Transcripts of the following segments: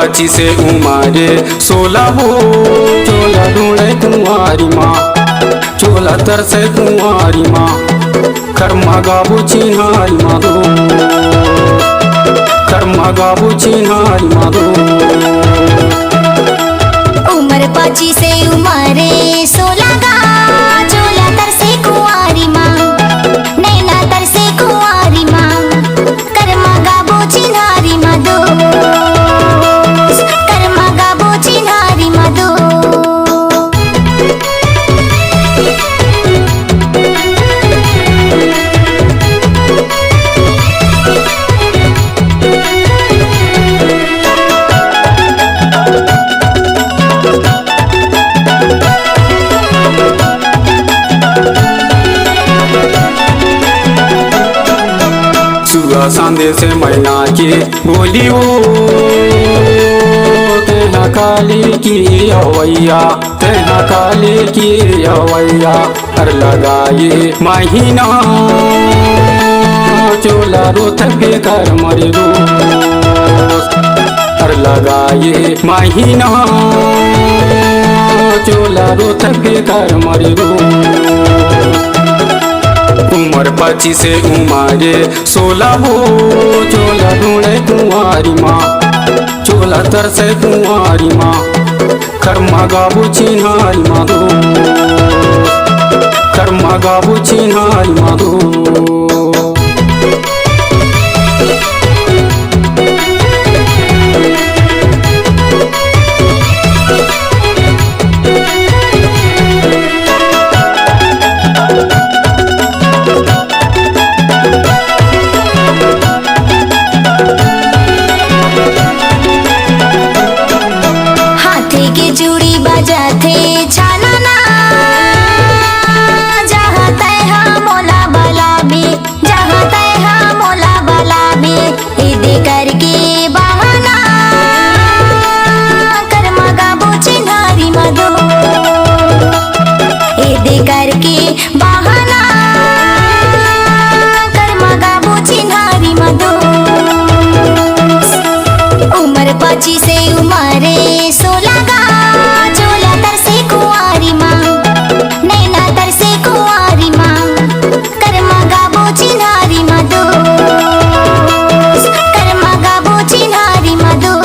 25 उमारे 16 हो चोला ढूंढे कुंवारी माँ, चोला तरसे कुंवारी माँ, कर्मा गाबू चिन्हारी माँ दो, कर्मा गाबू चिन्हारी माँ दो। उम्र 25 उमारे 16 गा चोला तरसे कुंवारी माँ, नैना तरसे कुंवारी माँ, कर्मा गाबू चिन्हारी माँ दो, कर्मा गाबू चिन्हारी माँ दो। सुआ सांदे से मैना के बोली वो तेना काली की अवैया, तेना काली की अवैया, हर लगाए महीना चोला रोथ पे कर मरे रो, हर लगाए महीना चोला रोथ पे कर मरे रो। उम्र 25 उमारे 16 हो चोला ढूंढे कुंवारी माँ, चोला तरसे कुंवारी माँ, कर्मा गाबू चिन्हारी माँ दो, कर्मा गाबू चिन्हारी माँ दो। चूड़ी बजाते छाना ना जहाँ तैहा मोला बला बे, जहाँ तैहा मोला बला बे, इदे करके बहाना कर्मा गाबू चिन्हारी माँ दो, इदे करके बहाना कर्मा गाबू चिन्हारी माँ दो। उम्र 25 उमारे 16 गा चोला तरसे कुंवारी माँ, नैना तरसे कुंवारी माँ, कर्मा गाबू चिन्हारी माँ दो, कर्मा गाबू चिन्हारी माँ दो।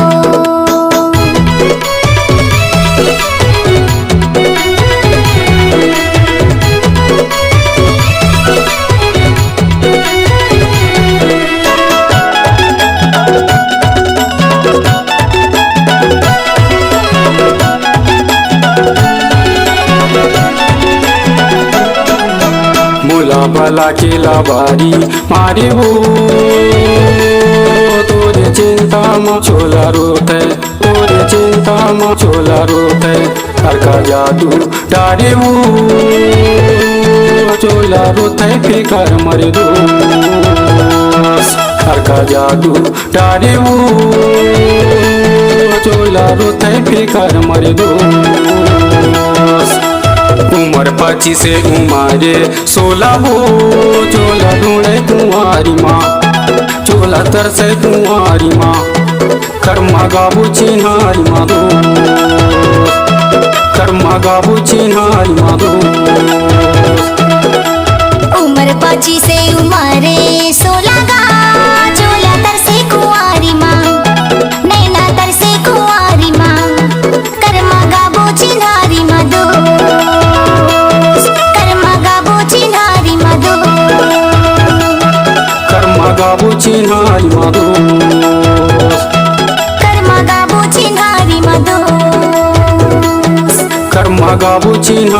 मोला भला केला बारी मारे वो तोरे चिंता में चोला रोते, तोरे चिंता में चोला रोते, हर का जादू डारे वो चोला रोते फिकर मरे दो, हर का जादू डारे वो चोला रोते फिकर मरे दो। उम्र 25 उमारे 16 हो चोला ढूंढे कुंवारी माँ, चोला तरसे कुंवारी माँ, कर्मा गाबू चिन्हारी माँ दो, कर्मा गाबू चिन्हारी माँ दो। उम्र 25 उमारे 16 गा चोला तरसे कुंवारी माँ, नैना तरसे कुंवारी माँ, कर्मा गाबू चिन्हारी माँ दो, कर्मा गाबू चिन्हारी माँ दो, कर्मा गाबू चिन्हारी माँ दो, कर्मा गाबू चिन्हारी माँ दो, कर्मा गाबू चिन्हारी